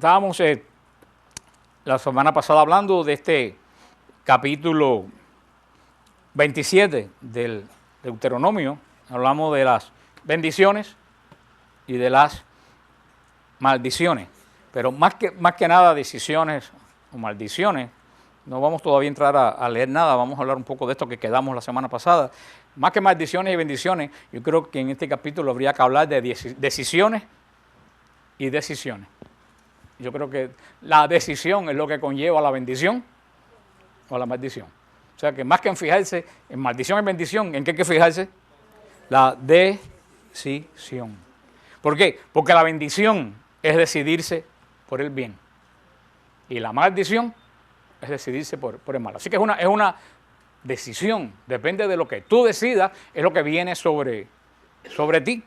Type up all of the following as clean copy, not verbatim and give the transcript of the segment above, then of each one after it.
Estábamos la semana pasada hablando de este capítulo 27 del Deuteronomio. Hablamos de las bendiciones y de las maldiciones. Pero más que nada decisiones o maldiciones, no vamos todavía a entrar a leer nada, vamos a hablar un poco de esto que quedamos la semana pasada. Más que maldiciones y bendiciones, yo creo que en este capítulo habría que hablar de decisiones y decisiones. Yo creo que la decisión es lo que conlleva la bendición o la maldición. O sea que más que en fijarse en maldición y bendición, ¿en qué hay que fijarse? La decisión. ¿Por qué? Porque la bendición es decidirse por el bien y la maldición es decidirse por el mal. Así que es una decisión, depende de lo que tú decidas, es lo que viene sobre ti.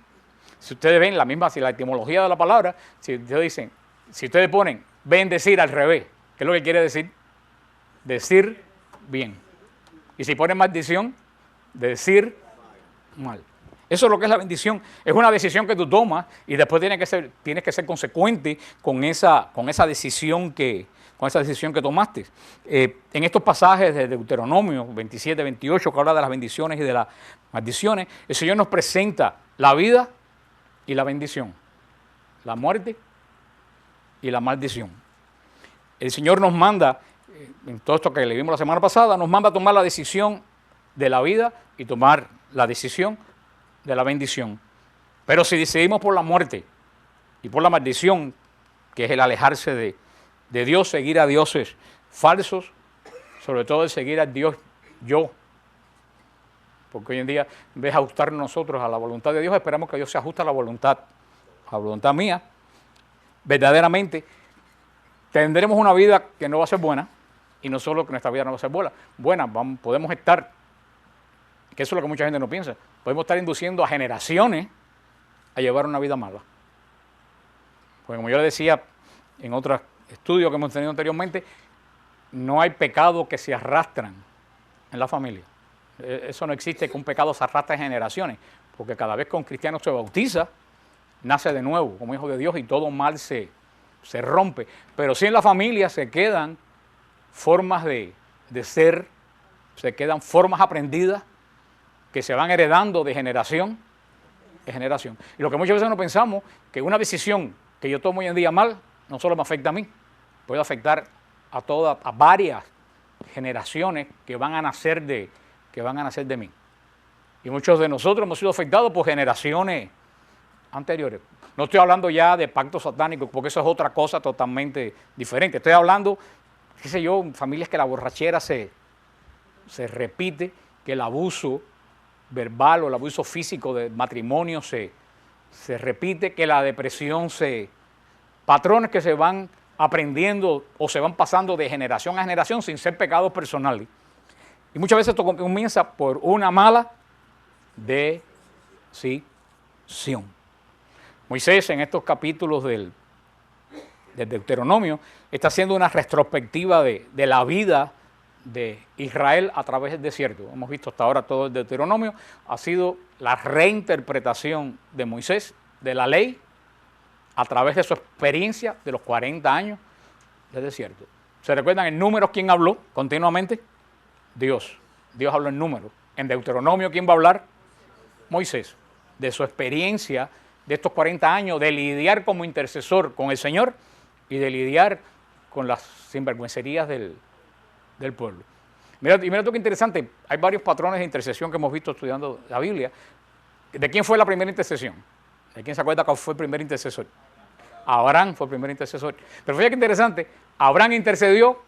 Si ustedes ven la etimología de la palabra, si ustedes ponen bendecir al revés, ¿qué es lo que quiere decir? Decir bien. Y si ponen maldición, decir mal. Eso es lo que es la bendición. Es una decisión que tú tomas y después tienes que ser consecuente con esa decisión que tomaste. En estos pasajes de Deuteronomio 27, 28, que habla de las bendiciones y de las maldiciones, el Señor nos presenta la vida y la bendición, la muerte y la maldición. El Señor nos manda, en todo esto que leímos la semana pasada, nos manda a tomar la decisión de la vida y tomar la decisión de la bendición. Pero si decidimos por la muerte y por la maldición, que es el alejarse de Dios, seguir a dioses falsos, sobre todo el seguir al Dios yo, porque hoy en día, en vez de ajustarnos nosotros a la voluntad de Dios, esperamos que Dios se ajuste a la voluntad mía. Verdaderamente tendremos una vida que no va a ser buena, y no solo que nuestra vida no va a ser buena, podemos estar, que eso es lo que mucha gente no piensa, podemos estar induciendo a generaciones a llevar una vida mala. Porque como yo le decía en otros estudios que hemos tenido anteriormente, no hay pecado que se arrastran en la familia. Eso no existe, que un pecado se arrastre en generaciones, porque cada vez que un cristiano se bautiza, nace de nuevo como hijo de Dios y todo mal se rompe. Pero sí en la familia se quedan formas de ser, se quedan formas aprendidas que se van heredando de generación en generación. Y lo que muchas veces no pensamos, que una decisión que yo tomo hoy en día mal, no solo me afecta a mí, puede afectar a varias generaciones que van a nacer de mí. Y muchos de nosotros hemos sido afectados por generaciones anteriores. No estoy hablando ya de pactos satánicos, porque eso es otra cosa totalmente diferente. Estoy hablando, qué sé yo, familias que la borrachera se repite, que el abuso verbal o el abuso físico del matrimonio se repite, que la depresión patrones que se van aprendiendo o se van pasando de generación a generación sin ser pecados personales. Y muchas veces esto comienza por una mala decisión. Moisés en estos capítulos del Deuteronomio está haciendo una retrospectiva de la vida de Israel a través del desierto. Hemos visto hasta ahora todo el Deuteronomio, ha sido la reinterpretación de Moisés de la ley a través de su experiencia de los 40 años del desierto. ¿Se recuerdan en Números quién habló continuamente? Dios. Dios habló en Números. En Deuteronomio ¿quién va a hablar? Moisés. De su experiencia de estos 40 años de lidiar como intercesor con el Señor y de lidiar con las sinvergüencerías del pueblo. Mira tú qué interesante, hay varios patrones de intercesión que hemos visto estudiando la Biblia. ¿De quién fue la primera intercesión? ¿De quién se acuerda cuál fue el primer intercesor? Abraham fue el primer intercesor. Pero fíjate qué interesante, Abraham intercedió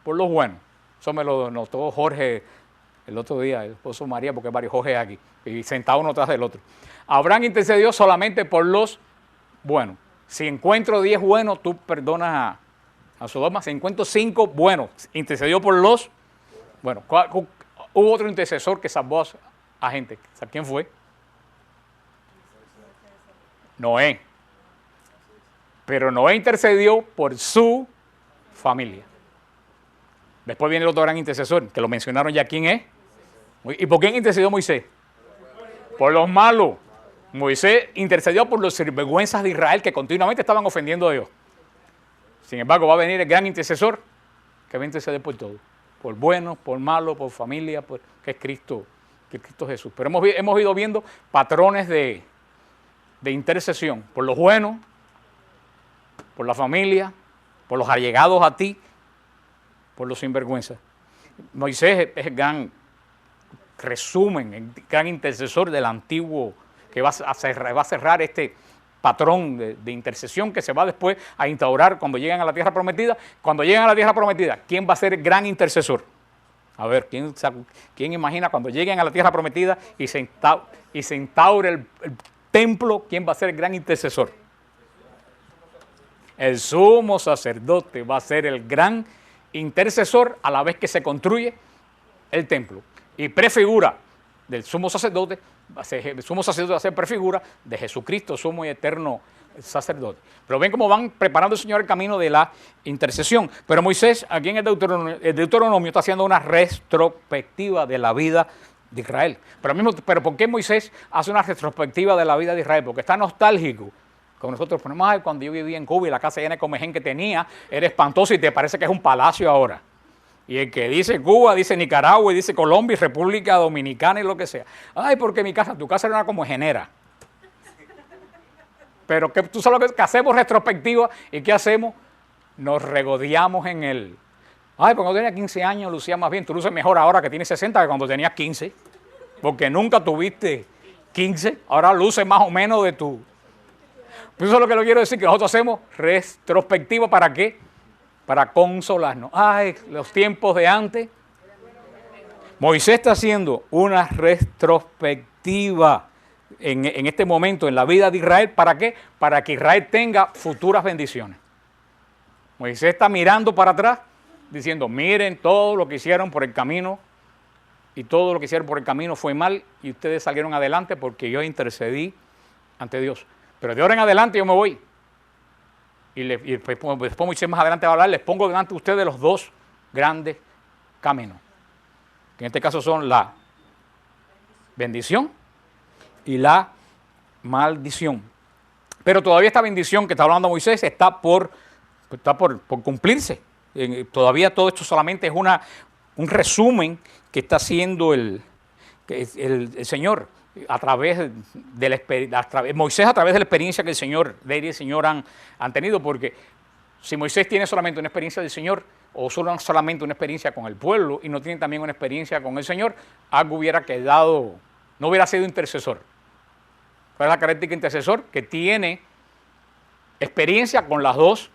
por los buenos. Eso me lo notó Jorge el otro día, el esposo de María, porque hay varios Jorge aquí, y sentados uno tras del otro. Abraham intercedió solamente por los buenos. Si encuentro 10 buenos, tú perdonas a Sodoma. Si encuentro 5 buenos, intercedió por los buenos. Hubo otro intercesor que salvó a gente. ¿Sabes quién fue? Noé. Pero Noé intercedió por su familia. Después viene el otro gran intercesor, que lo mencionaron ya. ¿Quién es? ¿Y por quién intercedió Moisés? Por los malos. Moisés intercedió por los sinvergüenzas de Israel que continuamente estaban ofendiendo a Dios. Sin embargo, va a venir el gran intercesor que va a interceder por todo, por bueno, por malo, por familia, que es Cristo Jesús. Pero hemos ido viendo patrones de intercesión por los buenos, por la familia, por los allegados a ti, por los sinvergüenzas. Moisés es el gran resumen, el gran intercesor del antiguo, que va a cerrar este patrón de intercesión que se va después a instaurar cuando lleguen a la tierra prometida. Cuando lleguen a la tierra prometida, ¿quién va a ser el gran intercesor? A ver, ¿quién imagina cuando lleguen a la tierra prometida y se instaure el templo, quién va a ser el gran intercesor? El sumo sacerdote va a ser el gran intercesor a la vez que se construye el templo. Y prefigura del sumo sacerdote, el sumo sacerdote va a ser prefigura de Jesucristo, sumo y eterno sacerdote. Pero ven cómo van preparando el Señor el camino de la intercesión. Pero Moisés, aquí en el Deuteronomio está haciendo una retrospectiva de la vida de Israel. Pero ¿por qué Moisés hace una retrospectiva de la vida de Israel? Porque está nostálgico. Como nosotros ponemos, ay, cuando yo vivía en Cuba y la casa llena de comején que tenía, era espantoso y te parece que es un palacio ahora. Y el que dice Cuba, dice Nicaragua, y dice Colombia, y República Dominicana y lo que sea. Ay, porque tu casa era una comejenera. Pero que tú sabes lo que hacemos retrospectiva y ¿qué hacemos? Nos regodeamos en el... Ay, cuando tenía 15 años lucía más bien, tú luces mejor ahora que tienes 60 que cuando tenías 15. Porque nunca tuviste 15, ahora luces más o menos de tu... Pues eso es lo que quiero decir, que nosotros hacemos retrospectiva, ¿para qué? Para consolarnos. Ay, los tiempos de antes. Moisés está haciendo una retrospectiva en este momento en la vida de Israel. ¿Para qué? Para que Israel tenga futuras bendiciones. Moisés está mirando para atrás, diciendo, miren todo lo que hicieron por el camino, y todo lo que hicieron por el camino fue mal, y ustedes salieron adelante porque yo intercedí ante Dios. Pero de ahora en adelante yo me voy. Y después Moisés más adelante va a hablar, les pongo delante de ustedes los dos grandes caminos. Que en este caso son la bendición y la maldición. Pero todavía esta bendición que está hablando Moisés está por cumplirse. Todavía todo esto solamente es un resumen que está haciendo el Señor. Moisés a través de la experiencia que el Señor, de él y el Señor han tenido, porque si Moisés tiene solamente una experiencia del Señor, o solamente una experiencia con el pueblo, y no tiene también una experiencia con el Señor, algo hubiera quedado, no hubiera sido intercesor. ¿Cuál es la característica de intercesor? Que tiene experiencia con los dos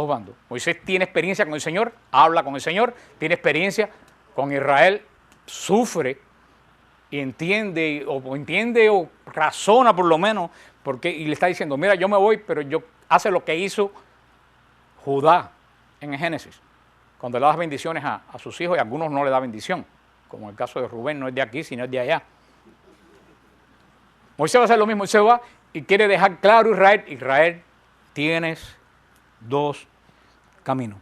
bandos. Moisés tiene experiencia con el Señor, habla con el Señor, tiene experiencia con Israel, sufre y entiende o razona por lo menos, y le está diciendo, mira, yo me voy, pero yo hace lo que hizo Judá en el Génesis, cuando le da bendiciones a sus hijos y a algunos no le da bendición, como el caso de Rubén, no es de aquí, sino es de allá. Moisés va a hacer lo mismo, Moisés va y quiere dejar claro Israel, tienes dos caminos.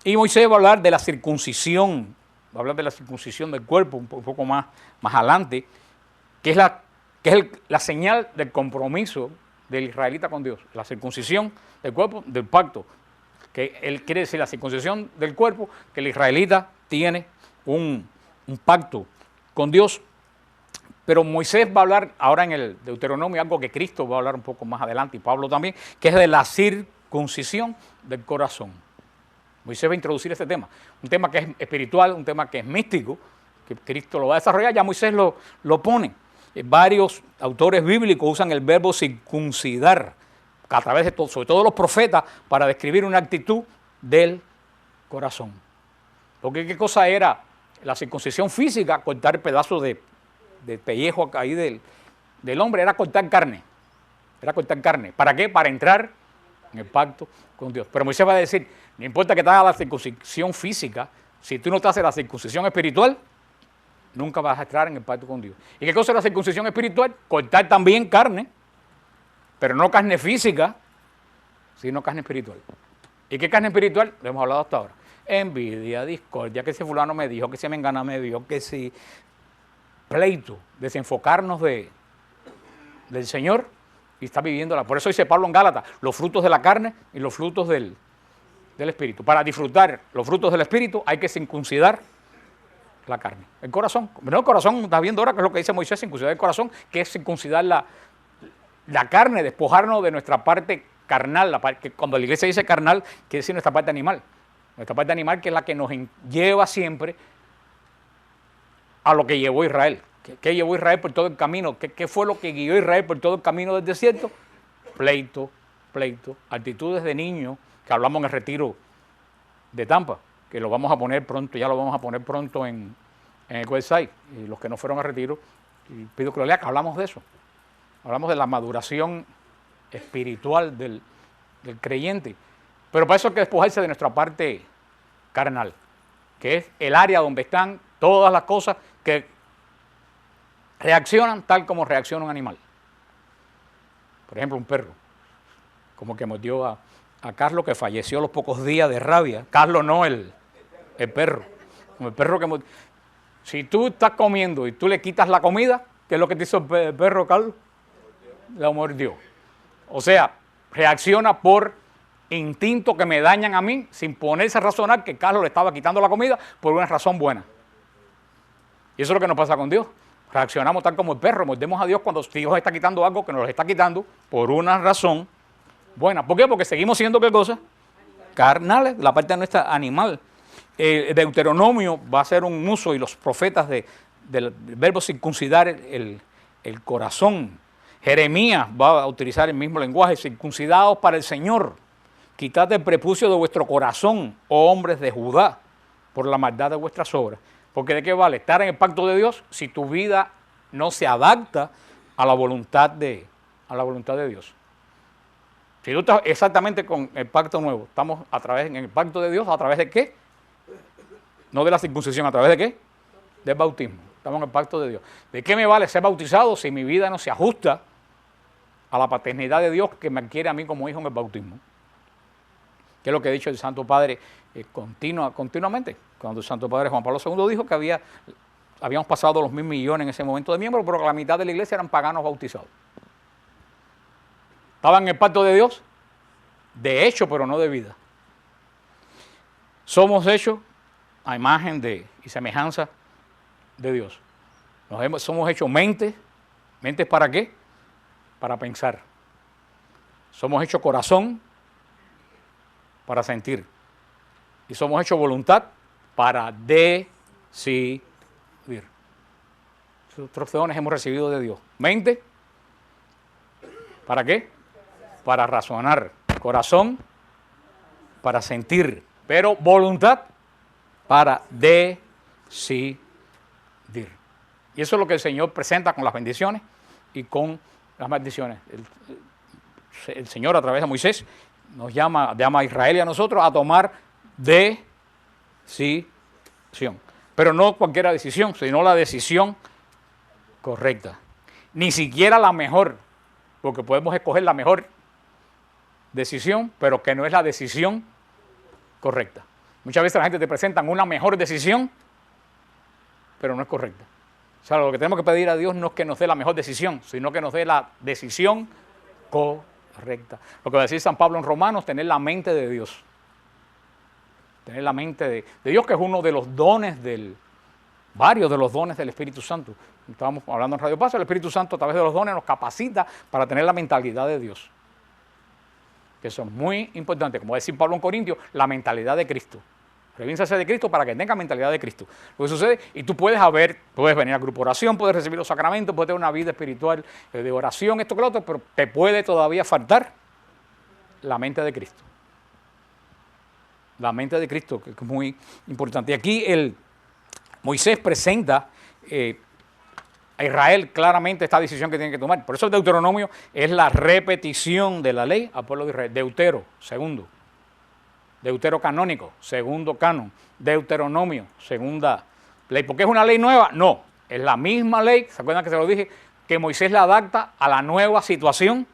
Y Moisés va a hablar de la circuncisión, va a hablar de la circuncisión del cuerpo un poco más adelante, que es la señal del compromiso del israelita con Dios, la circuncisión del cuerpo, del pacto, que él quiere decir la circuncisión del cuerpo, que el israelita tiene un pacto con Dios. Pero Moisés va a hablar ahora en el Deuteronomio, algo que Cristo va a hablar un poco más adelante, y Pablo también, que es de la circuncisión del corazón. Moisés va a introducir este tema, un tema que es espiritual, un tema que es místico, que Cristo lo va a desarrollar, ya Moisés lo pone. Varios autores bíblicos usan el verbo circuncidar, a través de todo, sobre todo los profetas, para describir una actitud del corazón. Porque ¿qué cosa era la circuncisión física? Cortar pedazos de pellejo ahí del hombre, era cortar carne. Era cortar carne. ¿Para qué? Para entrar en el pacto con Dios. Pero Moisés va a decir, no importa que te haga la circuncisión física, si tú no te haces la circuncisión espiritual, nunca vas a entrar en el pacto con Dios. ¿Y qué cosa es la circuncisión espiritual? Cortar también carne, pero no carne física, sino carne espiritual. ¿Y qué carne espiritual? Lo hemos hablado hasta ahora. Envidia, discordia, que si fulano me dijo, que si mengana me dio, que si pleito, desenfocarnos del Señor y está viviéndola. Por eso dice Pablo en Gálatas, los frutos de la carne y los frutos del Espíritu. Para disfrutar los frutos del Espíritu hay que circuncidar la carne. El corazón, no el corazón, estás viendo ahora que es lo que dice Moisés, circuncidar el corazón, que es circuncidar la carne, despojarnos de nuestra parte carnal, que cuando la iglesia dice carnal, quiere decir nuestra parte animal. Nuestra parte animal, que es la que nos lleva siempre a lo que llevó Israel. ¿Qué llevó Israel por todo el camino? ¿Qué fue lo que guió Israel por todo el camino del desierto? Pleito, actitudes de niño, que hablamos en el retiro de Tampa, que lo vamos a poner pronto, ya lo vamos a poner pronto en el website. Y los que no fueron a retiro, y pido que lo lean, hablamos de eso. Hablamos de la maduración espiritual del creyente. Pero para eso hay que despojarse de nuestra parte carnal, que es el área donde están todas las cosas que reaccionan tal como reacciona un animal. Por ejemplo, un perro, como que mordió a Carlos, que falleció a los pocos días de rabia. Carlos no, el perro. Como el perro que si tú estás comiendo y tú le quitas la comida, ¿qué es lo que te hizo el perro, Carlos? La mordió. O sea, reacciona por instintos que me dañan a mí, sin ponerse a razonar que Carlos le estaba quitando la comida por una razón buena. Y eso es lo que nos pasa con Dios. Reaccionamos tal como el perro, mordemos a Dios cuando Dios está quitando algo que nos está quitando por una razón buena. ¿Por qué? Porque seguimos siendo, ¿qué cosa? Carnales, la parte de nuestra animal. Deuteronomio va a hacer un uso, y los profetas del verbo circuncidar el corazón. Jeremías va a utilizar el mismo lenguaje, circuncidados para el Señor. Quitad el prepucio de vuestro corazón, oh hombres de Judá, por la maldad de vuestras obras. Porque ¿de qué vale estar en el pacto de Dios si tu vida no se adapta a la voluntad de Dios? Si tú estás exactamente con el pacto nuevo, estamos en el pacto de Dios, ¿a través de qué? No de la circuncisión, ¿a través de qué? Del bautismo. Estamos en el pacto de Dios. ¿De qué me vale ser bautizado si mi vida no se ajusta a la paternidad de Dios que me adquiere a mí como hijo en el bautismo? Que es lo que ha dicho el Santo Padre continuamente. Cuando el Santo Padre Juan Pablo II dijo que habíamos pasado los 1.000 millones en ese momento de miembros, pero que la mitad de la iglesia eran paganos bautizados. Estaban en el pacto de Dios, de hecho, pero no de vida. Somos hechos a imagen y semejanza de Dios. Somos hechos mentes. ¿Mentes para qué? Para pensar. Somos hechos corazón para sentir. Y somos hechos voluntad para decidir. Esos 3 dones hemos recibido de Dios. Mente, ¿para qué? Para razonar. Corazón, para sentir. Pero voluntad, para decidir. Y eso es lo que el Señor presenta con las bendiciones y con las maldiciones. El Señor, a través de Moisés, nos llama a Israel y a nosotros a tomar decisión. Pero no cualquier decisión, sino la decisión correcta. Ni siquiera la mejor, porque podemos escoger la mejor decisión, pero que no es la decisión correcta. Muchas veces la gente te presenta una mejor decisión, pero no es correcta. O sea, lo que tenemos que pedir a Dios no es que nos dé la mejor decisión, sino que nos dé la decisión correcta. Lo que va a decir San Pablo en Romanos, tener la mente de Dios. Tener la mente de Dios, que es uno de los dones varios de los dones del Espíritu Santo. Estábamos hablando en Radio Paz, el Espíritu Santo a través de los dones nos capacita para tener la mentalidad de Dios. Que eso es muy importante, como va a decir Pablo en Corintios, la mentalidad de Cristo. Revínsase de Cristo para que tenga mentalidad de Cristo. Lo que sucede, y tú puedes venir al grupo de oración, puedes recibir los sacramentos, puedes tener una vida espiritual de oración, esto que lo otro, pero te puede todavía faltar la mente de Cristo. La mente de Cristo, que es muy importante. Y aquí Moisés presenta a Israel claramente esta decisión que tiene que tomar. Por eso el Deuteronomio es la repetición de la ley al pueblo de Israel. Deutero canónico, segundo canon. Deuteronomio, segunda ley. ¿Por qué es una ley nueva? No, es la misma ley, ¿se acuerdan que se lo dije? Que Moisés la adapta a la nueva situación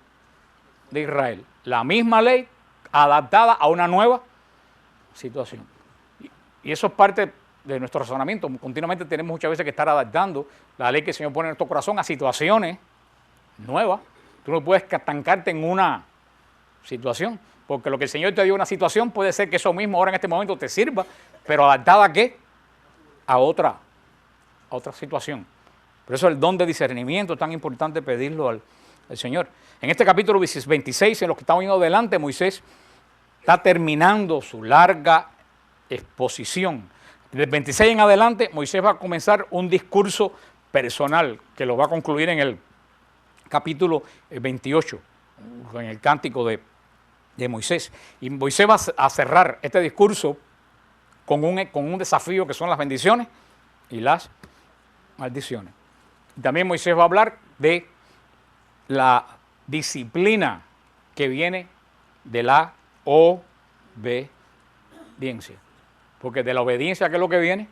de Israel. La misma ley adaptada a una nueva situación. Y eso es parte de nuestro razonamiento. Continuamente tenemos muchas veces que estar adaptando la ley que el Señor pone en nuestro corazón a situaciones nuevas Tú no puedes estancarte en una situación, porque lo que el Señor te dio en una situación puede ser que eso mismo ahora en este momento te sirva, pero adaptada ¿a qué? A otra situación. Por eso el don de discernimiento es tan importante pedirlo al Señor. En este capítulo 26, en los que estamos viendo adelante, Moisés está terminando su larga exposición. Del 26 en adelante, Moisés va a comenzar un discurso personal que lo va a concluir en el capítulo 28, en el cántico de Moisés. Y Moisés va a cerrar este discurso con un desafío que son las bendiciones y las maldiciones. Y también Moisés va a hablar de la disciplina que viene de la obediencia. Porque de la obediencia, ¿qué es lo que viene?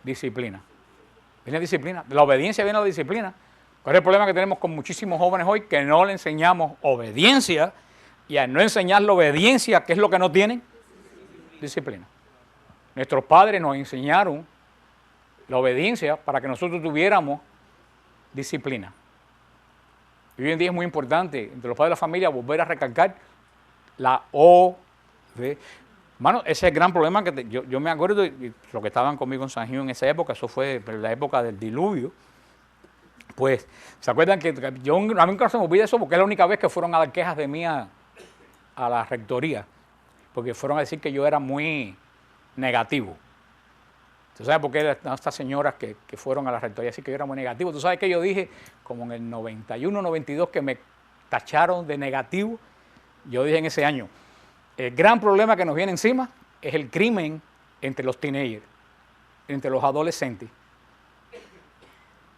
Disciplina. Viene disciplina. De la obediencia viene la disciplina. ¿Cuál es el problema que tenemos con muchísimos jóvenes hoy? Que no le enseñamos obediencia, y al no enseñarle obediencia, ¿qué es lo que no tienen? Disciplina. Nuestros padres nos enseñaron la obediencia para que nosotros tuviéramos disciplina. Y hoy en día es muy importante, entre los padres de la familia, volver a recalcar la obediencia. Hermano, ese es el gran problema que yo me acuerdo, y los que estaban conmigo en San Gil en esa época, eso fue en la época del diluvio. Pues, ¿se acuerdan que a mí nunca se me olvida eso? Porque es la única vez que fueron a dar quejas de mí a la rectoría, porque fueron a decir que yo era muy negativo. ¿Tú sabes por qué estas señoras que fueron a la rectoría decir que yo era muy negativo? ¿Tú sabes que yo dije, como en el 91, 92, que me tacharon de negativo? Yo dije en ese año, el gran problema que nos viene encima es el crimen entre los teenagers, entre los adolescentes.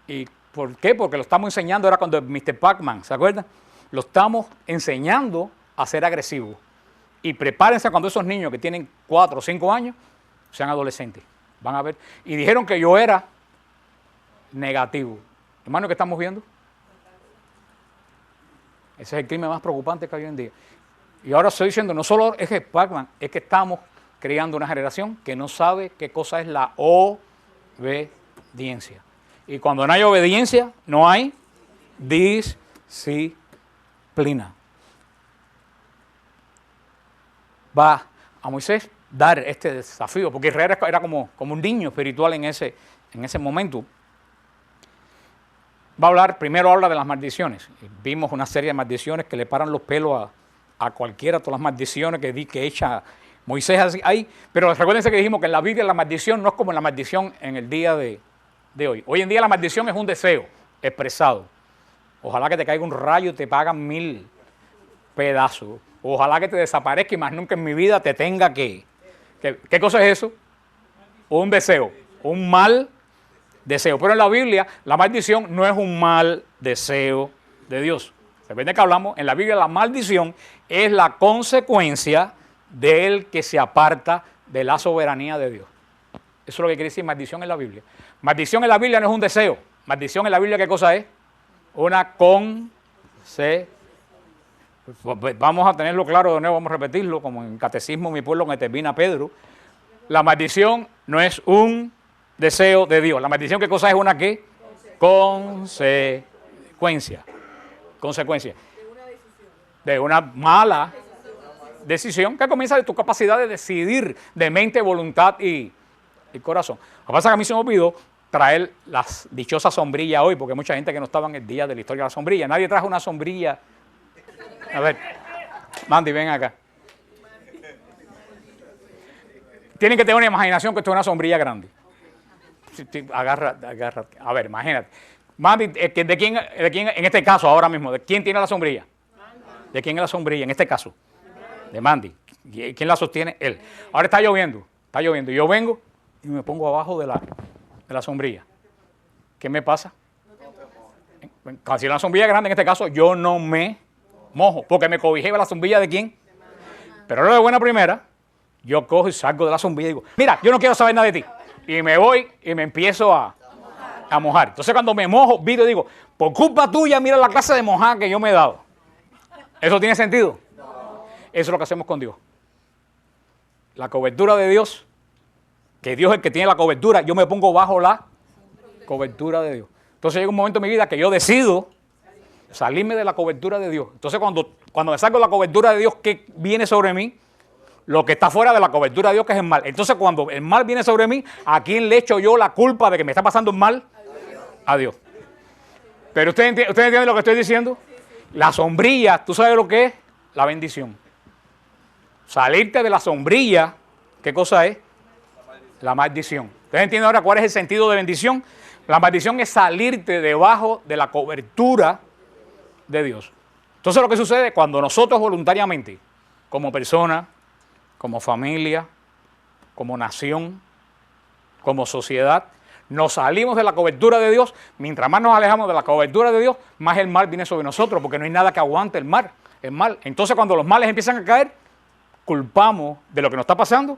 ¿Y por qué? Porque lo estamos enseñando, era cuando Mr. Pac-Man, ¿se acuerdan? Lo estamos enseñando a ser agresivos. Y prepárense cuando esos niños que tienen 4 o 5 años sean adolescentes. Van a ver. Y dijeron que yo era negativo. Hermano, ¿qué estamos viendo? Ese es el crimen más preocupante que hay hoy en día. Y ahora estoy diciendo, no solo es que Pac-Man, es que estamos creando una generación que no sabe qué cosa es la obediencia. Y cuando no hay obediencia, no hay disciplina. Va a Moisés dar este desafío, porque Israel era como un niño espiritual en ese momento. Va a hablar, primero habla de las maldiciones. Vimos una serie de maldiciones que le paran los pelos a cualquiera, todas las maldiciones que echa Moisés ahí. Pero recuérdense que dijimos que en la Biblia la maldición no es como la maldición en el día de hoy. Hoy en día la maldición es un deseo expresado. Ojalá que te caiga un rayo y te pagan 1000 pedazos. Ojalá que te desaparezca y más nunca en mi vida te tenga que... ¿Qué cosa es eso? Un deseo, un mal deseo. Pero en la Biblia la maldición no es un mal deseo de Dios. Recuerden que hablamos, en la Biblia la maldición es la consecuencia del que se aparta de la soberanía de Dios. Eso es lo que quiere decir maldición en la Biblia. Maldición en la Biblia no es un deseo. Maldición en la Biblia, ¿qué cosa es? Una consecuencia. Vamos a tenerlo claro de nuevo, vamos a repetirlo, como en Catecismo Mi Pueblo, donde termina Pedro. La maldición no es un deseo de Dios. La maldición, ¿qué cosa es? ¿Una qué? Consecuencia. Consecuencia. De una mala decisión que comienza de tu capacidad de decidir, de mente, voluntad y corazón. Lo que pasa es que a mí se me olvidó traer las dichosas sombrillas hoy, porque hay mucha gente que no estaba en el día de la historia de la sombrilla. Nadie trajo una sombrilla. A ver, Mandy, ven acá. Tienen que tener una imaginación que esto es una sombrilla grande. Agarra. A ver, imagínate. Mandy, ¿de quién en este caso ahora mismo? ¿De quién tiene la sombrilla? ¿De quién es la sombrilla en este caso? De Mandy. ¿Quién la sostiene? Él. Ahora está lloviendo. Y yo vengo y me pongo abajo de la sombrilla. ¿Qué me pasa? Si la sombrilla es grande, en este caso, yo no me mojo, porque me cobijé la sombrilla de quién. Pero ahora de buena primera, yo cojo y salgo de la sombrilla y digo, mira, yo no quiero saber nada de ti. Y me voy y me empiezo a mojar. Entonces cuando me mojo, digo, por culpa tuya, mira la clase de mojada que yo me he dado. ¿Eso tiene sentido? Eso es lo que hacemos con Dios. La cobertura de Dios, que Dios es el que tiene la cobertura, yo me pongo bajo la cobertura de Dios. Entonces llega un momento en mi vida que yo decido salirme de la cobertura de Dios. Entonces cuando me salgo de la cobertura de Dios, ¿qué viene sobre mí? Lo que está fuera de la cobertura de Dios, que es el mal. Entonces cuando el mal viene sobre mí, ¿a quién le echo yo la culpa de que me está pasando el mal? A Dios. Pero ¿usted entiende lo que estoy diciendo? La sombrilla, ¿tú sabes lo que es? La bendición. Salirte de la sombrilla, ¿qué cosa es? La maldición. ¿Ustedes entienden ahora cuál es el sentido de bendición? La maldición es salirte debajo de la cobertura de Dios. Entonces lo que sucede cuando nosotros voluntariamente, como persona, como familia, como nación, como sociedad, nos salimos de la cobertura de Dios, mientras más nos alejamos de la cobertura de Dios, más el mal viene sobre nosotros, porque no hay nada que aguante el mal. Entonces cuando los males empiezan a caer, culpamos de lo que nos está pasando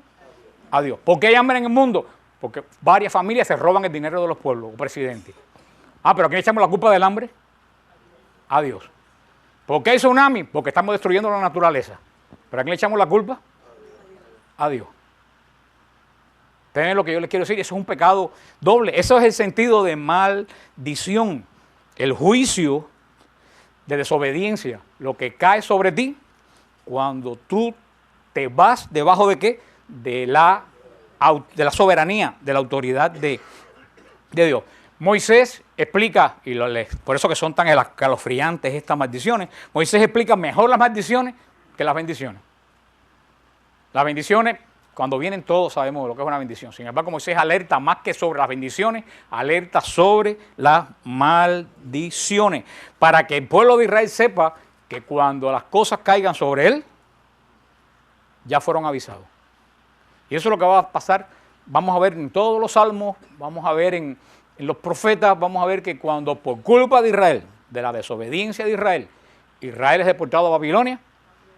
a Dios. ¿Por qué hay hambre en el mundo? Porque varias familias se roban el dinero de los pueblos, presidente. ¿Pero a quién echamos la culpa del hambre? A Dios. ¿Por qué hay tsunami? Porque estamos destruyendo la naturaleza. ¿Pero a quién le echamos la culpa? A Dios. ¿Entienden lo que yo les quiero decir? Eso es un pecado doble. Eso es el sentido de maldición. El juicio de desobediencia. Lo que cae sobre ti cuando tú te vas debajo de ¿qué? De la soberanía, de la autoridad de Dios. Moisés explica, y por eso que son tan escalofriantes estas maldiciones, Moisés explica mejor las maldiciones que las bendiciones. Las bendiciones, cuando vienen todos sabemos lo que es una bendición. Sin embargo, Moisés alerta más que sobre las bendiciones, alerta sobre las maldiciones, para que el pueblo de Israel sepa que cuando las cosas caigan sobre él, ya fueron avisados. Y eso es lo que va a pasar, vamos a ver en todos los salmos, vamos a ver en los profetas, vamos a ver que cuando por culpa de Israel, de la desobediencia de Israel, Israel es deportado a Babilonia,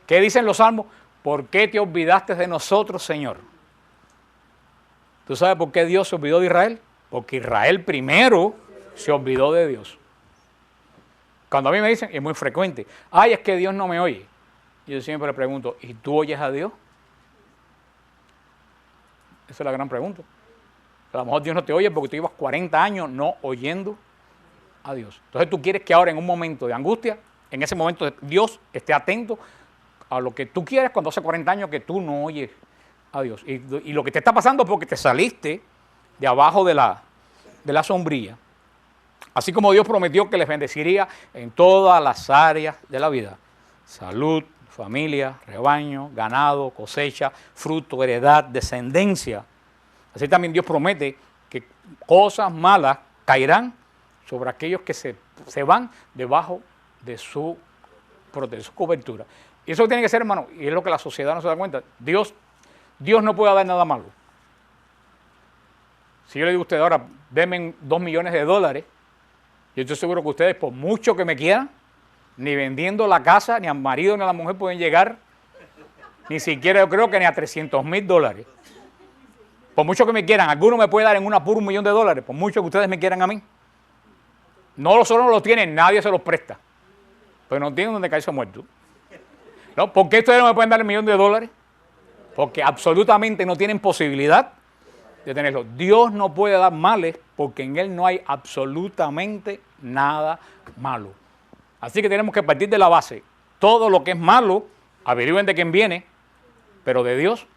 ¿qué dicen los salmos? ¿Por qué te olvidaste de nosotros, Señor? ¿Tú sabes por qué Dios se olvidó de Israel? Porque Israel primero se olvidó de Dios. Cuando a mí me dicen, es muy frecuente, es que Dios no me oye. Yo siempre le pregunto, ¿y tú oyes a Dios? Esa es la gran pregunta. A lo mejor Dios no te oye porque tú llevas 40 años no oyendo a Dios. Entonces tú quieres que ahora en un momento de angustia, en ese momento Dios esté atento a lo que tú quieres cuando hace 40 años que tú no oyes a Dios. Y lo que te está pasando es porque te saliste de abajo de la sombrilla. Así como Dios prometió que les bendeciría en todas las áreas de la vida. Salud, familia, rebaño, ganado, cosecha, fruto, heredad, descendencia. Así también Dios promete que cosas malas caerán sobre aquellos que se van debajo de su cobertura. Y eso tiene que ser, hermano, y es lo que la sociedad no se da cuenta. Dios no puede dar nada malo. Si yo le digo a ustedes ahora, denme $2 millones, yo estoy seguro que ustedes, por mucho que me quieran, ni vendiendo la casa, ni al marido, ni a la mujer pueden llegar, ni siquiera yo creo que ni a $300,000. Por mucho que me quieran, alguno me puede dar en un apuro $1 millón, por mucho que ustedes me quieran a mí. Solo no lo tienen, nadie se los presta. Pero no tienen donde caerse muerto. ¿No? ¿Por qué ustedes no me pueden dar $1 millón? Porque absolutamente no tienen posibilidad de tenerlo. Dios no puede dar males porque en Él no hay absolutamente nada malo. Así que tenemos que partir de la base. Todo lo que es malo, averigüen de quién viene, pero de Dios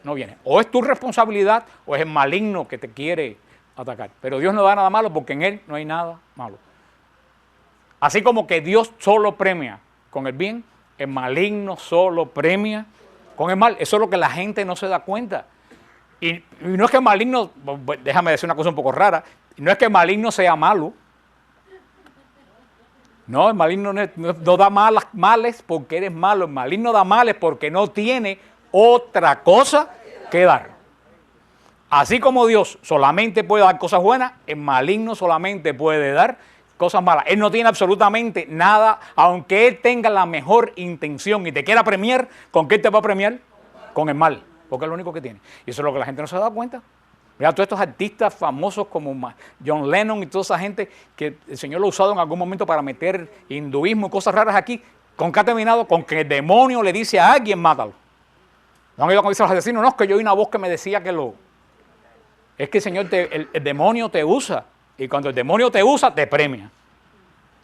no viene. O es tu responsabilidad o es el maligno que te quiere atacar. Pero Dios no da nada malo porque en Él no hay nada malo. Así como que Dios solo premia con el bien, el maligno solo premia con el mal. Eso es lo que la gente no se da cuenta. Y no es que el maligno, déjame decir una cosa un poco rara, no es que el maligno sea malo. No, el maligno no da males porque eres malo. El maligno da males porque no tiene otra cosa que dar. Así como Dios solamente puede dar cosas buenas, el maligno solamente puede dar cosas malas. Él no tiene absolutamente nada, aunque él tenga la mejor intención y te quiera premiar, ¿con qué te va a premiar? Con el mal, porque es lo único que tiene. Y eso es lo que la gente no se da cuenta. Mira, todos estos artistas famosos como John Lennon y toda esa gente que el Señor lo ha usado en algún momento para meter hinduismo y cosas raras aquí, ¿con qué ha terminado? Con que el demonio le dice a alguien, mátalo. ¿No han oído cuando dicen los asesinos? No, es que yo oí una voz que me decía que lo... Es que el Señor, el demonio te usa. Y cuando el demonio te usa, te premia.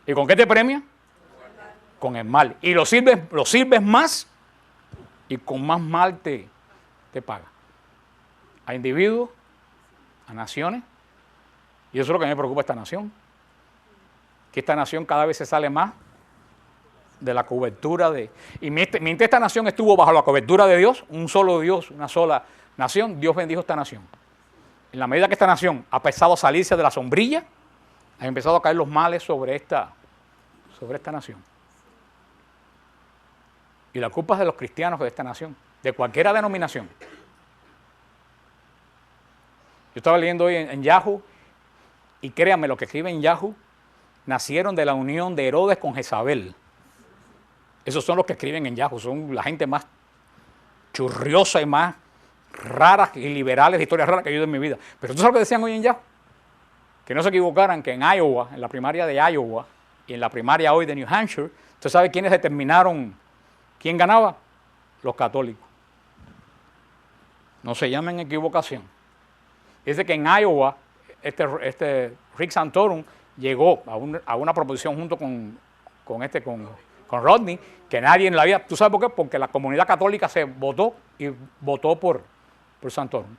¿Y con qué te premia? con el mal. Y lo sirves más y con más mal te paga. A individuos, a naciones. Y eso es lo que me preocupa esta nación. Que esta nación cada vez se sale más de la cobertura de... Y mientras esta nación estuvo bajo la cobertura de Dios, un solo Dios, una sola nación, Dios bendijo esta nación. En la medida que esta nación ha empezado a salirse de la sombrilla, han empezado a caer los males sobre esta nación. Y la culpa es de los cristianos de esta nación, de cualquier denominación. Yo estaba leyendo hoy en Yahoo, y créanme, lo que escribe en Yahoo, nacieron de la unión de Herodes con Jezabel. Esos son los que escriben en Yahoo, son la gente más churriosa y más raras y liberales de historias raras que yo he oído en mi vida. Pero ¿tú sabes lo que decían hoy en Yahoo? Que no se equivocaran, que en Iowa, en la primaria de Iowa y en la primaria hoy de New Hampshire, ¿usted sabe quiénes determinaron quién ganaba? Los católicos. No se llamen equivocación. Dice que en Iowa, Rick Santorum llegó a una proposición junto con Rodney, que nadie en la vida, ¿tú sabes por qué? Porque la comunidad católica se votó y votó por Santorum.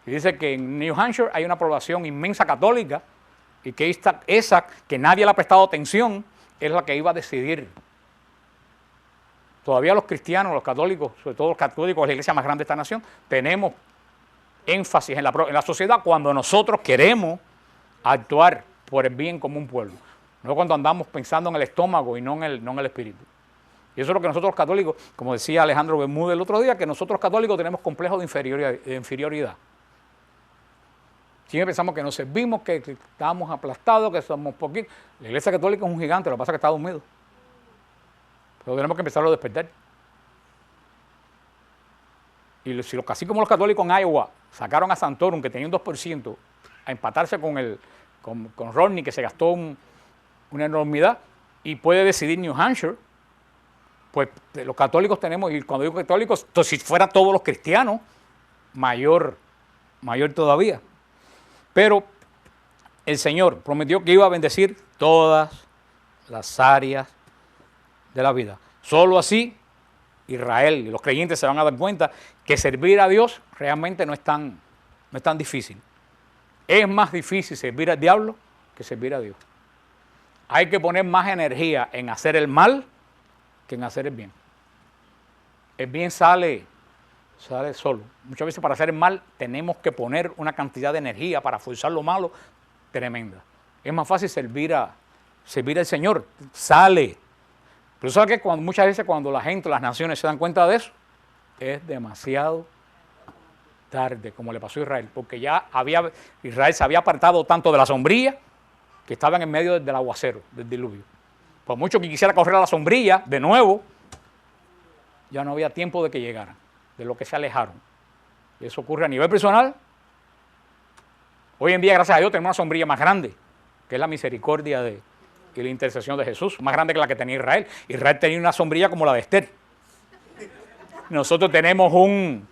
Y dice que en New Hampshire hay una población inmensa católica y que esa que nadie le ha prestado atención es la que iba a decidir. Todavía los cristianos, los católicos, sobre todo los católicos, la iglesia más grande de esta nación, tenemos énfasis en la sociedad cuando nosotros queremos actuar por el bien como un pueblo. No cuando andamos pensando en el estómago y no en el espíritu. Y eso es lo que nosotros los católicos, como decía Alejandro Bermúdez el otro día, que nosotros los católicos tenemos complejos de inferioridad. Siempre pensamos que nos servimos, que estamos aplastados, que somos poquitos. La iglesia católica es un gigante, lo que pasa es que está dormido. Pero tenemos que empezarlo a despertar. Y si así como los católicos en Iowa sacaron a Santorum, que tenía un 2%, a empatarse con Rodney, que se gastó una enormidad, y puede decidir New Hampshire, pues los católicos tenemos, y cuando digo católicos, si fueran todos los cristianos, mayor todavía. Pero el Señor prometió que iba a bendecir todas las áreas de la vida. Solo así Israel y los creyentes se van a dar cuenta que servir a Dios realmente no es tan difícil. Es más difícil servir al diablo que servir a Dios. Hay que poner más energía en hacer el mal que en hacer el bien. El bien sale solo. Muchas veces para hacer el mal tenemos que poner una cantidad de energía para forzar lo malo tremenda. Es más fácil servir al Señor. Sale. Pero ¿sabes qué? Muchas veces cuando la gente, las naciones se dan cuenta de eso, es demasiado tarde, como le pasó a Israel, porque Israel se había apartado tanto de la sombrilla que estaba en el medio del aguacero, del diluvio. Por mucho que quisiera correr a la sombrilla, de nuevo, ya no había tiempo de que llegaran, de lo que se alejaron. Y eso ocurre a nivel personal. Hoy en día, gracias a Dios, tenemos una sombrilla más grande, que es la misericordia y la intercesión de Jesús, más grande que la que tenía Israel. Israel tenía una sombrilla como la de Esther. Nosotros tenemos un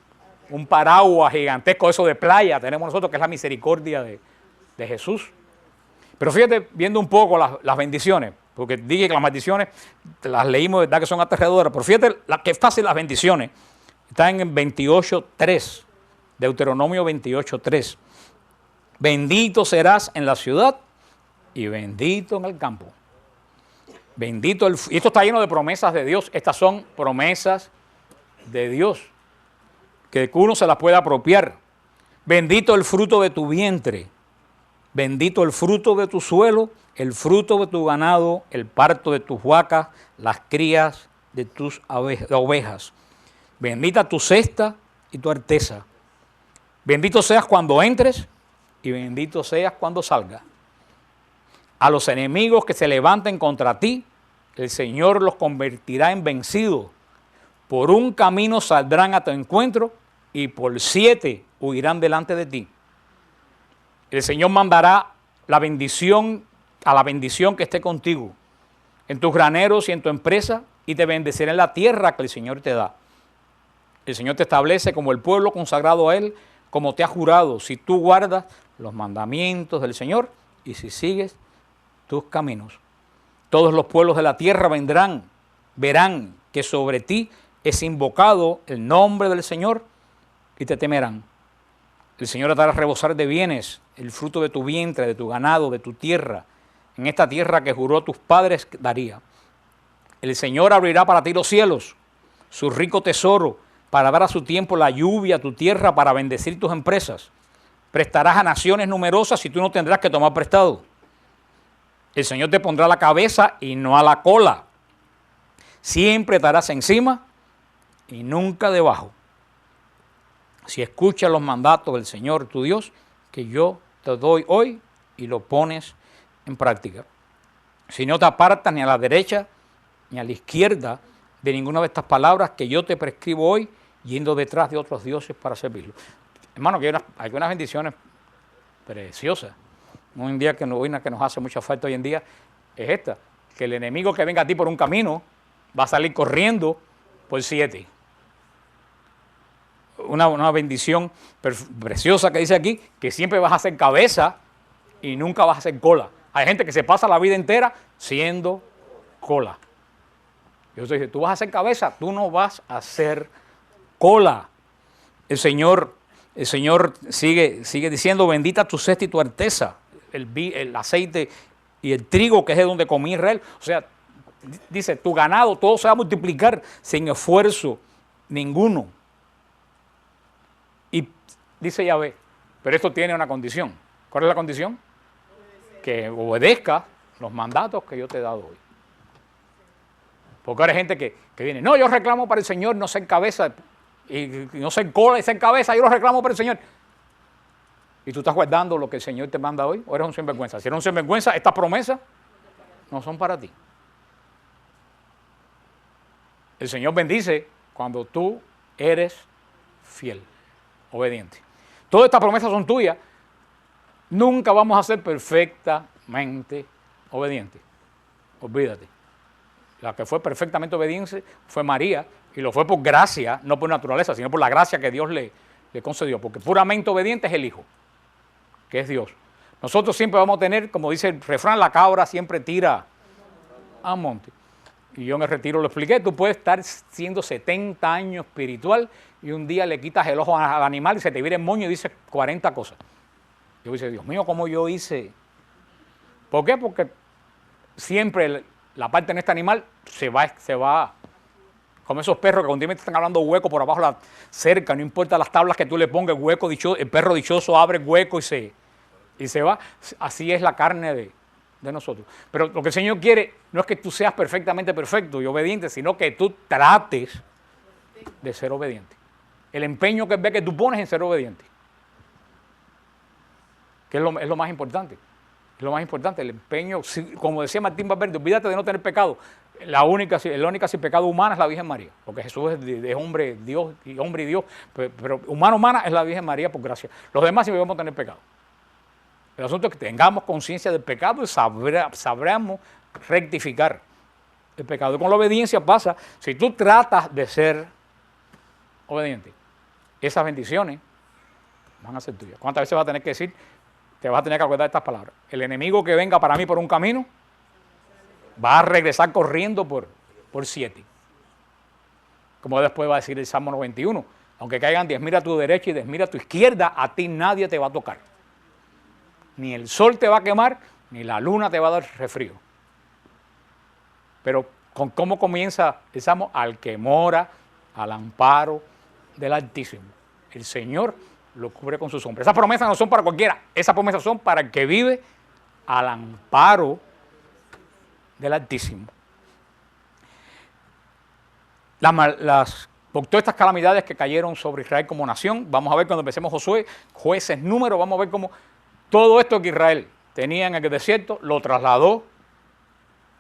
paraguas gigantesco, eso de playa, tenemos nosotros, que es la misericordia de Jesús. Pero fíjate, viendo un poco las bendiciones, porque dije que las maldiciones las leímos, verdad que son aterradoras, pero fíjate que fácil las bendiciones. Están en 28.3, Deuteronomio 28.3. Bendito serás en la ciudad y bendito en el campo. Bendito y esto está lleno de promesas de Dios. Estas son promesas de Dios, que uno se las pueda apropiar. Bendito el fruto de tu vientre, bendito el fruto de tu suelo, el fruto de tu ganado, el parto de tus vacas, las crías de tus ovejas. Bendita tu cesta y tu arteza. Bendito seas cuando entres y bendito seas cuando salgas. A los enemigos que se levanten contra ti, el Señor los convertirá en vencidos. Por un camino saldrán a tu encuentro y por 7 huirán delante de ti. El Señor mandará la bendición que esté contigo, en tus graneros y en tu empresa, y te bendecirá en la tierra que el Señor te da. El Señor te establece como el pueblo consagrado a Él, como te ha jurado, si tú guardas los mandamientos del Señor y si sigues tus caminos. Todos los pueblos de la tierra vendrán verán que sobre ti es invocado el nombre del Señor y te temerán. El Señor te hará rebosar de bienes, el fruto de tu vientre, de tu ganado, de tu tierra, en esta tierra que juró a tus padres daría. El Señor abrirá para ti los cielos, su rico tesoro, para dar a su tiempo la lluvia a tu tierra, para bendecir tus empresas. Prestarás a naciones numerosas y tú no tendrás que tomar prestado. El Señor te pondrá a la cabeza y no a la cola. Siempre estarás encima y nunca debajo. Si escuchas los mandatos del Señor tu Dios, que yo te doy hoy, y lo pones en práctica. Si no te apartas ni a la derecha ni a la izquierda de ninguna de estas palabras que yo te prescribo hoy, yendo detrás de otros dioses para servirlos. Hermano, que hay unas bendiciones preciosas. Un día que nos hace mucha falta hoy en día es esta, que el enemigo que venga a ti por un camino va a salir corriendo por 7. Una bendición preciosa que dice aquí, que siempre vas a ser cabeza y nunca vas a ser cola. Hay gente que se pasa la vida entera siendo cola. Yo te digo, tú vas a ser cabeza, tú no vas a ser cola. El Señor sigue diciendo, bendita tu cesta y tu arteza, el aceite y el trigo que es de donde comía Israel. O sea, dice, tu ganado, todo se va a multiplicar sin esfuerzo ninguno. Y dice Yahvé, pero esto tiene una condición. ¿Cuál es la condición? Que obedezca los mandatos que yo te he dado hoy. Porque ahora hay gente que viene, no, yo reclamo para el Señor no ser cabeza, y no ser cola y ser cabeza, yo lo reclamo para el Señor. ¿Y tú estás guardando lo que el Señor te manda hoy? ¿O eres un sinvergüenza? Si eres un sinvergüenza, estas promesas no son para ti. El Señor bendice cuando tú eres fiel, obediente. Todas estas promesas son tuyas. Nunca vamos a ser perfectamente obedientes. Olvídate. La que fue perfectamente obediente fue María, y lo fue por gracia, no por naturaleza, sino por la gracia que Dios le concedió, porque puramente obediente es el Hijo, que es Dios. Nosotros siempre vamos a tener, como dice el refrán, la cabra siempre tira a monte. Y yo en el retiro lo expliqué, tú puedes estar siendo 70 años espiritual y un día le quitas el ojo al animal y se te vira el moño y dice 40 cosas. Yo dice, Dios mío, ¿cómo yo hice? ¿Por qué? Porque siempre la parte en este animal se va, como esos perros que continuamente están hablando hueco por abajo de la cerca, no importa las tablas que tú le pongas, el perro dichoso abre el hueco y se va. Así es la carne de nosotros. Pero lo que el Señor quiere no es que tú seas perfectamente perfecto y obediente, sino que tú trates de ser obediente. El empeño que ve que tú pones en ser obediente. Que es lo más importante. Es lo más importante, el empeño, como decía Martín Valverde, olvídate de no tener pecado. La única sin pecado humana es la Virgen María, porque Jesús es hombre, Dios, y hombre y Dios, pero humana es la Virgen María por gracia. Los demás sí debemos tener pecado. El asunto es que tengamos conciencia del pecado y sabremos rectificar el pecado. Y con la obediencia pasa, si tú tratas de ser obediente, esas bendiciones van a ser tuyas. ¿Cuántas veces vas a tener que decir? Te vas a tener que acordar de estas palabras. El enemigo que venga para mí por un camino va a regresar corriendo por 7. Como después va a decir el Salmo 91. Aunque caigan 10.000 a tu derecha y 10.000 a tu izquierda, a ti nadie te va a tocar. Ni el sol te va a quemar, ni la luna te va a dar resfrío. Pero ¿cómo comienza el Salmo? Al que mora al amparo del Altísimo. El Señor lo cubre con su sombra. Esas promesas no son para cualquiera, esas promesas son para el que vive al amparo del Altísimo. Por todas estas calamidades que cayeron sobre Israel como nación, vamos a ver cuando empecemos Josué, Jueces, Números, vamos a ver cómo todo esto que Israel tenía en el desierto lo trasladó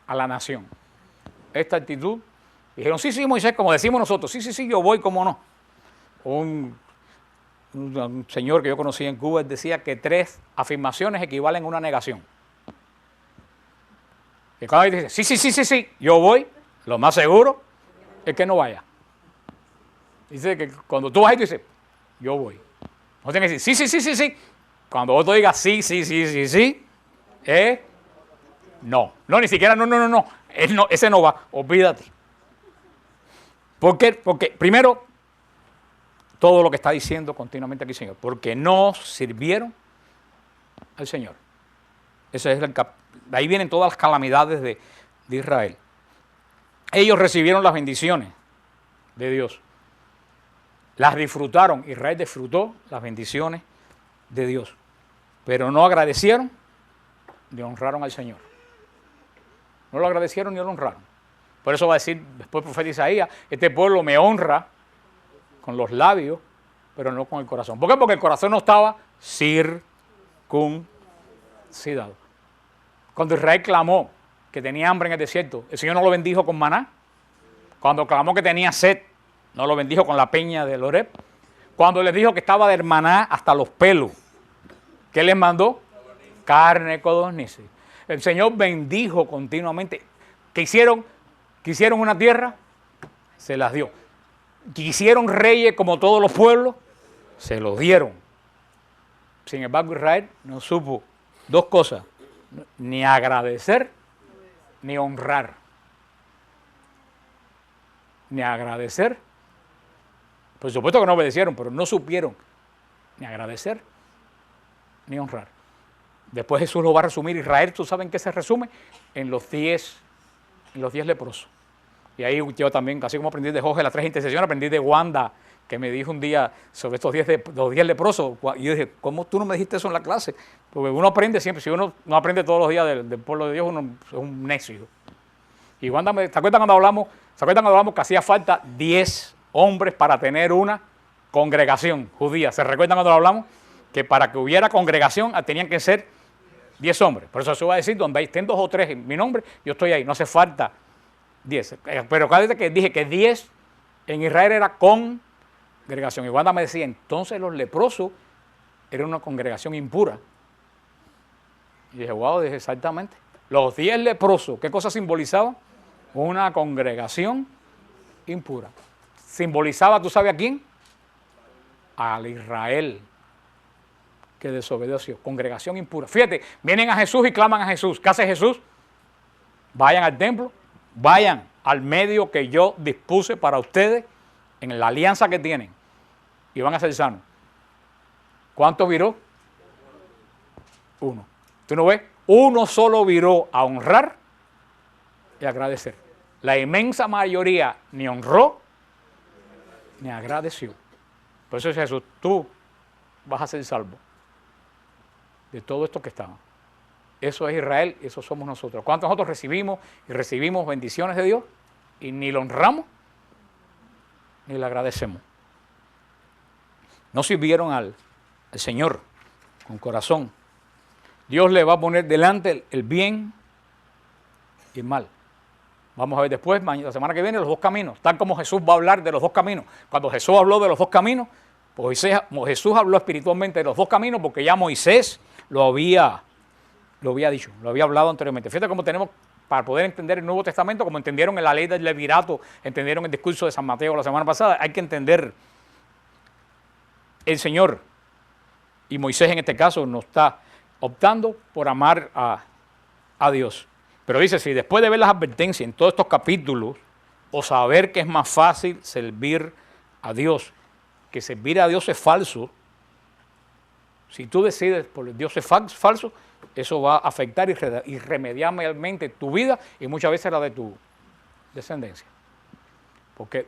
a la nación. Esta actitud, dijeron, sí, Moisés, como decimos nosotros, sí, yo voy, cómo no. Un señor que yo conocí en Cuba decía que 3 afirmaciones equivalen a una negación. Y cuando dice, sí, yo voy, lo más seguro es que no vaya. Dice que cuando tú vas ahí, tú dices, yo voy. No tienes que decir, sí. Cuando otro diga sí, no, ni siquiera no. Ese no va, olvídate. ¿Por qué? Porque primero, todo lo que está diciendo continuamente aquí, Señor, porque no sirvieron al Señor. Ese es de ahí vienen todas las calamidades de Israel. Ellos recibieron las bendiciones de Dios. Las disfrutaron. Israel disfrutó las bendiciones de Dios. Pero no agradecieron ni honraron al Señor. No lo agradecieron ni lo honraron. Por eso va a decir después el profeta Isaías, este pueblo me honra con los labios, pero no con el corazón. ¿Por qué? Porque el corazón no estaba circuncidado. Cuando Israel clamó que tenía hambre en el desierto, el Señor no lo bendijo con maná. Cuando clamó que tenía sed, no lo bendijo con la peña del Horeb. Cuando les dijo que estaba de maná hasta los pelos, ¿qué les mandó? Carne codornices. El Señor bendijo continuamente. Quisieron una tierra, se las dio. Quisieron reyes como todos los pueblos, se los dieron. Sin embargo, Israel no supo dos cosas, ni agradecer, ni honrar. Ni agradecer. Por supuesto que no obedecieron, pero no supieron ni agradecer, ni honrar. Después Jesús lo va a resumir. Israel, ¿tú sabes en qué se resume? En los 10 leprosos. Y ahí yo también, así como aprendí de Jorge las 3 intercesiones, aprendí de Wanda, que me dijo un día sobre estos 10 leprosos. Y yo dije, ¿cómo tú no me dijiste eso en la clase? Porque uno aprende siempre. Si uno no aprende todos los días del pueblo de Dios, uno es un necio. Y Wanda, ¿se acuerdan cuando hablamos que hacía falta 10 hombres para tener una congregación judía? ¿Se recuerdan cuando hablamos? Que para que hubiera congregación tenían que ser 10 hombres. Por eso se va a decir, donde estén 2 o 3 en mi nombre, yo estoy ahí. No hace falta 10. Pero cada vez que dije que 10 en Israel era congregación. Y Wanda me decía, entonces los leprosos eran una congregación impura. Y dije, wow, dije exactamente. Los 10 leprosos, ¿qué cosa simbolizaban? Una congregación impura. Simbolizaba, ¿tú sabes a quién? Al Israel que desobedeció. Congregación impura. Fíjate, vienen a Jesús y claman a Jesús. ¿Qué hace Jesús? Vayan al templo, vayan al medio que yo dispuse para ustedes en la alianza que tienen y van a ser sanos. ¿Cuánto viró? 1. ¿Tú no ves? 1 solo viró a honrar y agradecer. La inmensa mayoría ni honró ni agradeció. Por eso es Jesús, tú vas a ser salvo de todo esto que estamos. Eso es Israel, eso somos nosotros. ¿Cuántos nosotros recibimos bendiciones de Dios y ni lo honramos ni le agradecemos? No sirvieron al Señor con corazón. Dios le va a poner delante el bien y el mal. Vamos a ver después, la semana que viene, los 2 caminos, tal como Jesús va a hablar de los 2 caminos. Cuando Jesús habló de los 2 caminos, pues Jesús habló espiritualmente de los 2 caminos porque ya Moisés lo había dicho, lo había hablado anteriormente. Fíjate cómo tenemos, para poder entender el Nuevo Testamento, como entendieron en la ley del levirato, entendieron el discurso de San Mateo la semana pasada, hay que entender el Señor. Y Moisés en este caso no está optando por amar a Dios. Pero dice, si después de ver las advertencias en todos estos capítulos, o saber que es más fácil servir a Dios, que servir a Dios es falso, si tú decides por el Dios es falso, eso va a afectar irremediablemente tu vida y muchas veces la de tu descendencia. Porque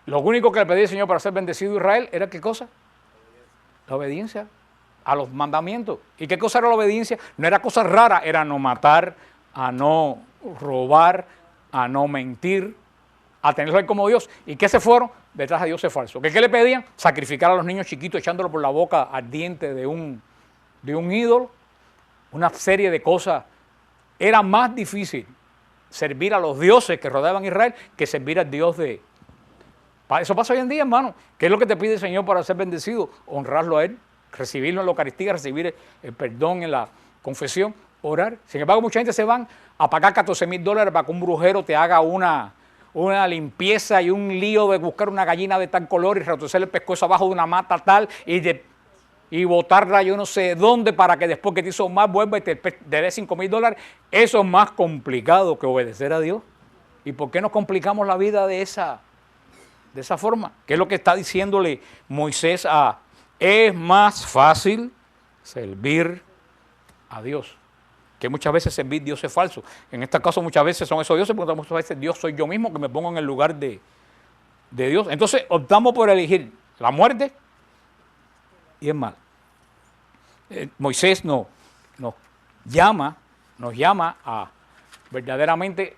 lo único que le pedía el Señor para ser bendecido a Israel era ¿qué cosa? La obediencia a los mandamientos. ¿Y qué cosa era la obediencia? No era cosa rara, era no matar, a no robar, a no mentir, a tenerlo como Dios. ¿Y qué se fueron? Detrás de Dios es falso. ¿Qué le pedían? Sacrificar a los niños chiquitos echándolo por la boca ardiente de un ídolo. Una serie de cosas. Era más difícil servir a los dioses que rodeaban a Israel que servir al Dios de... Eso pasa hoy en día, hermano. ¿Qué es lo que te pide el Señor para ser bendecido? Honrarlo a Él, recibirlo en la Eucaristía, recibir el perdón en la confesión, orar. Sin embargo, mucha gente se van a pagar $14,000 para que un brujero te haga una limpieza y un lío de buscar una gallina de tal color y retorcer el pescuezo abajo de una mata tal y botarla yo no sé dónde para que después que te hizo mal vuelva y te dé $5,000. Eso es más complicado que obedecer a Dios. ¿Y por qué nos complicamos la vida de esa forma? ¿Qué es lo que está diciéndole Moisés a... Es más fácil servir a Dios, que muchas veces servir a Dios es falso. En este caso muchas veces son esos dioses, porque muchas veces Dios soy yo mismo que me pongo en el lugar de Dios. Entonces optamos por elegir la muerte y el mal. Moisés nos llama a verdaderamente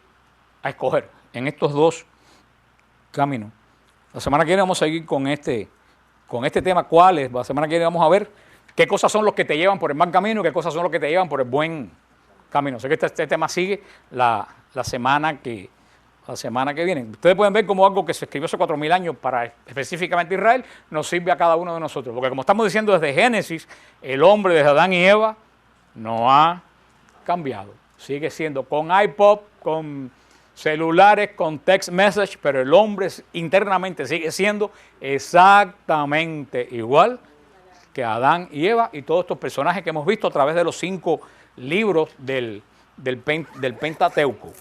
a escoger en estos dos caminos. La semana que viene vamos a seguir con este tema. ¿Cuáles? La semana que viene vamos a ver qué cosas son los que te llevan por el mal camino y qué cosas son los que te llevan por el buen camino. Sé que este tema sigue la semana que viene. Ustedes pueden ver cómo algo que se escribió hace 4.000 años para específicamente Israel nos sirve a cada uno de nosotros. Porque como estamos diciendo desde Génesis, el hombre desde Adán y Eva no ha cambiado. Sigue siendo con iPod, con celulares, con text message, pero el hombre internamente sigue siendo exactamente igual que Adán y Eva y todos estos personajes que hemos visto a través de los 5 libros del Pentateuco.